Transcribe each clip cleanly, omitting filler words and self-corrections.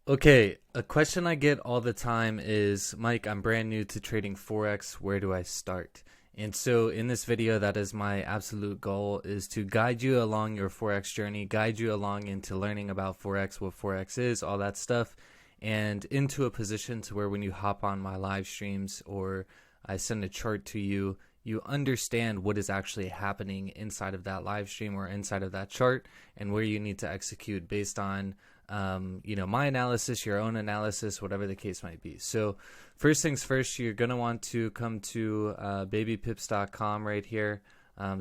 Okay, a question I get all the time is, Mike, I'm brand new to trading Forex. Where do I start? And so in this video, that is my absolute goal, is to guide you along your Forex journey, guide you along into learning about Forex, what Forex is, all that stuff, and into a position to where when you hop on my live streams or I send a chart to you, you understand what is actually happening inside of that live stream or inside of that chart and where you need to execute based on my analysis, your own analysis, whatever the case might be. So first things first, you're going to want to come to babypips.com right here.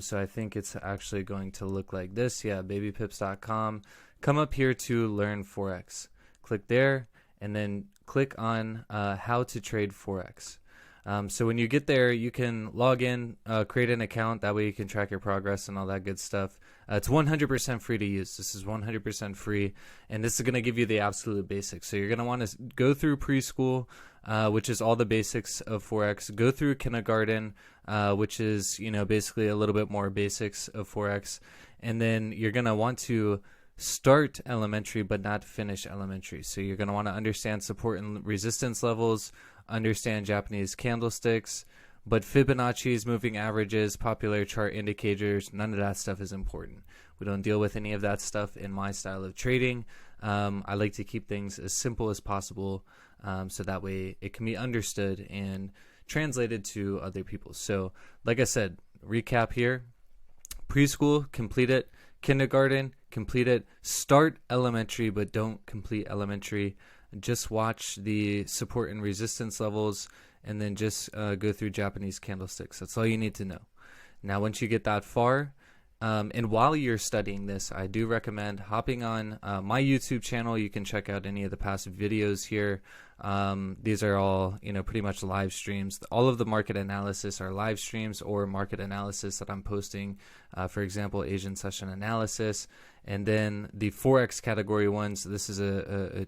So I think it's actually going to look like this. Yeah, babypips.com. Come up here to learn Forex. Click there and then click on how to trade Forex. So when you get there, you can log in, create an account. That way you can track your progress and all that good stuff. It's 100% free to use. This is 100% free, and this is going to give you the absolute basics. So you're going to want to go through preschool, which is all the basics of Forex. Go through kindergarten, which is basically a little bit more basics of Forex, and then you're going to want to start elementary but not finish elementary. So you're going to want to understand support and resistance levels, understand Japanese candlesticks, but Fibonacci's, moving averages, popular chart indicators, none of that stuff is important. We don't deal with any of that stuff in my style of trading. I like to keep things as simple as possible, so that way it can be understood and translated to other people. So like I said, recap here: preschool, complete it; kindergarten, complete it; start elementary but don't complete elementary. Just watch the support and resistance levels, and then just go through Japanese candlesticks. That's all you need to know. Now, once you get that far, and while you're studying this, I do recommend hopping on my YouTube channel. You can check out any of the past videos here. These are all, pretty much live streams. All of the market analysis are live streams or market analysis that I'm posting. For example, Asian session analysis. And then the Forex category ones, this is a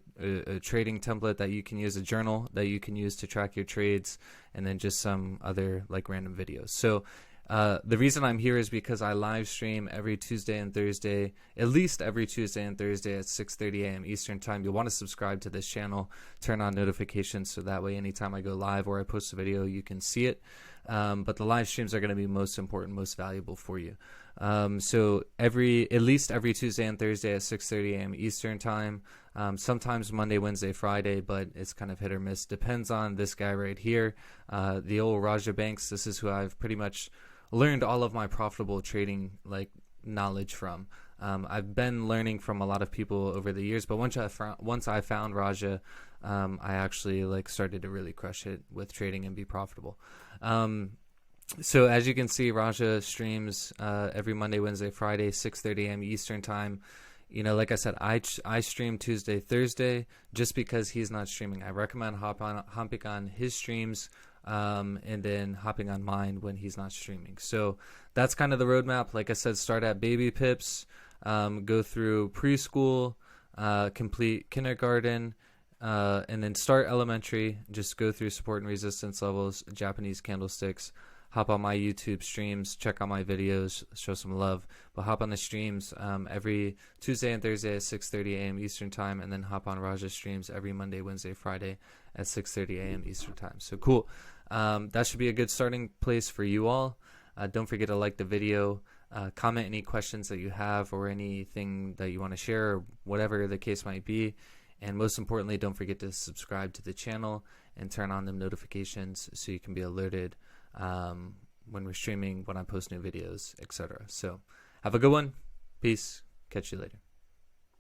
trading template that you can use, a journal that you can use to track your trades, and then just some other like random videos. So the reason I'm here is because I live stream every Tuesday and Thursday, at least every Tuesday and Thursday at 6:30 a.m. Eastern time. You'll want to subscribe to this channel, turn on notifications, so that way anytime I go live or I post a video, you can see it. But the live streams are going to be most important, most valuable for you. So at least every Tuesday and Thursday at 6:30 a.m. Eastern time. Sometimes Monday, Wednesday, Friday, but it's kind of hit or miss. Depends on this guy right here, the old Raja Banks. This is who I've pretty much learned all of my profitable trading knowledge from. I've been learning from a lot of people over the years, but once I found Raja, I actually started to really crush it with trading and be profitable. So as you can see, Raja streams every Monday, Wednesday, Friday, 6:30 a.m. Eastern time. Like I said, I stream Tuesday, Thursday, just because he's not streaming. I recommend hopping on his streams, and then hopping on mine when he's not streaming. So that's kind of the roadmap. Like I said, start at baby pips, go through preschool, complete kindergarten, and then start elementary. Just go through support and resistance levels, Japanese candlesticks. Hop on my YouTube streams, check out my videos, show some love. But hop on the streams every Tuesday and Thursday at 6:30 a.m. Eastern time, and then hop on Raja streams every Monday, Wednesday, Friday at 6:30 a.m. Eastern time. So cool. That should be a good starting place for you all. Don't forget to like the video, comment any questions that you have or anything that you want to share, or whatever the case might be. And most importantly, don't forget to subscribe to the channel and turn on the notifications so you can be alerted when we're streaming, when I post new videos, etc. So have a good one. Peace. Catch you later.